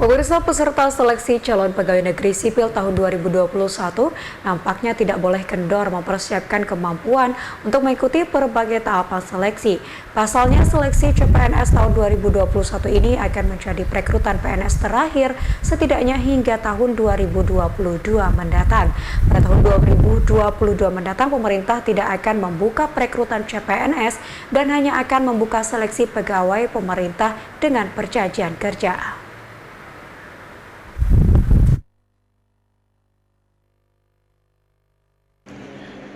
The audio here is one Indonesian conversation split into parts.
Pemirsa, peserta seleksi calon pegawai negeri sipil tahun 2021 nampaknya tidak boleh kendor mempersiapkan kemampuan untuk mengikuti berbagai tahapan seleksi. Pasalnya, seleksi CPNS tahun 2021 ini akan menjadi perekrutan PNS terakhir setidaknya hingga tahun 2022 mendatang. Pada tahun 2022 mendatang, pemerintah tidak akan membuka perekrutan CPNS dan hanya akan membuka seleksi pegawai pemerintah dengan perjanjian kerja.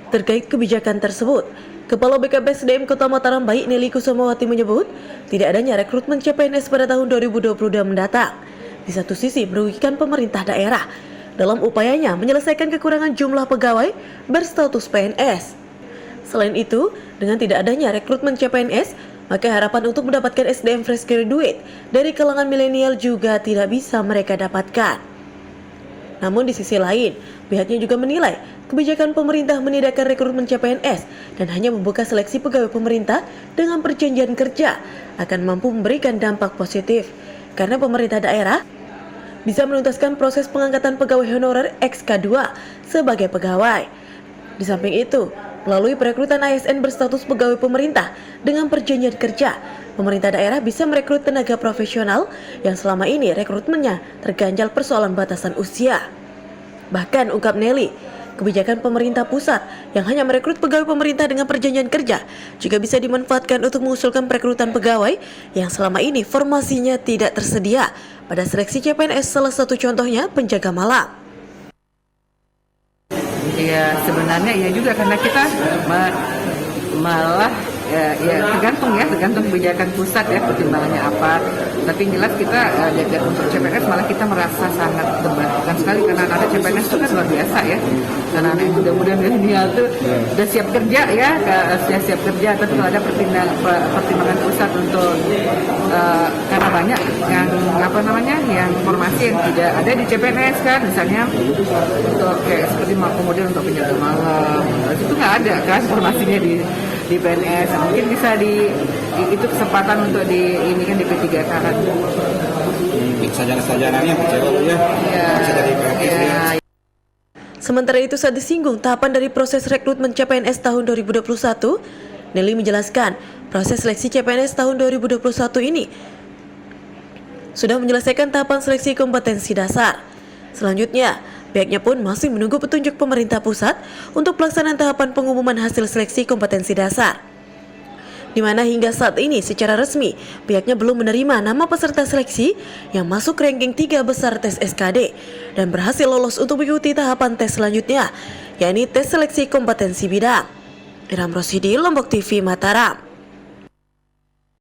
Terkait kebijakan tersebut, Kepala BKPSDM Kota Mataram Baik Nelly Kusumawati menyebut tidak adanya rekrutmen CPNS pada tahun 2022 mendatang. Di satu sisi merugikan pemerintah daerah dalam upayanya menyelesaikan kekurangan jumlah pegawai berstatus PNS. Selain itu, dengan tidak adanya rekrutmen CPNS, maka harapan untuk mendapatkan SDM fresh graduate dari kalangan milenial juga tidak bisa mereka dapatkan. Namun di sisi lain, pihaknya juga menilai kebijakan pemerintah meniadakan rekrutmen CPNS dan hanya membuka seleksi pegawai pemerintah dengan perjanjian kerja akan mampu memberikan dampak positif karena pemerintah daerah bisa menuntaskan proses pengangkatan pegawai honorer XK2 sebagai pegawai. Di samping itu, melalui perekrutan ASN berstatus pegawai pemerintah dengan perjanjian kerja, pemerintah daerah bisa merekrut tenaga profesional yang selama ini rekrutmennya terganjal persoalan batasan usia. Bahkan ungkap Nelly, kebijakan pemerintah pusat yang hanya merekrut pegawai pemerintah dengan perjanjian kerja juga bisa dimanfaatkan untuk mengusulkan perekrutan pegawai yang selama ini formasinya tidak tersedia pada seleksi CPNS, salah satu contohnya penjaga malam. Ya sebenarnya iya juga karena kita malah ya tergantung kebijakan pusat ya pertimbangannya apa. Tapi jelas kita lihat untuk CPNS malah kita merasa sangat terbantukan sekali karena anak CPNS itu kan luar biasa ya. Karena anak muda-muda milenial tuh udah siap kerja ya, sudah siap kerja. Tapi kalau ada pertimbangan pusat untuk karena banyak yang formasi yang tidak ada di CPNS kan, misalnya untuk kayak seperti kemudian untuk penjaga malam itu nggak ada kan formasinya di PNS. Mungkin bisa itu kesempatan untuk ini kan di P3K kan. Sarjana-sarjananya cewek ya. Bisa dari PNS ya. Sementara itu, saat disinggung tahapan dari proses rekrutmen CPNS tahun 2021, Nelly menjelaskan proses seleksi CPNS tahun 2021 ini sudah menyelesaikan tahapan seleksi kompetensi dasar. Selanjutnya, pihaknya pun masih menunggu petunjuk pemerintah pusat untuk pelaksanaan tahapan pengumuman hasil seleksi kompetensi dasar, di mana hingga saat ini secara resmi pihaknya belum menerima nama peserta seleksi yang masuk ranking 3 besar tes SKD dan berhasil lolos untuk mengikuti tahapan tes selanjutnya, yakni tes seleksi kompetensi bidang. Iram Rosidi, Lombok TV, Mataram.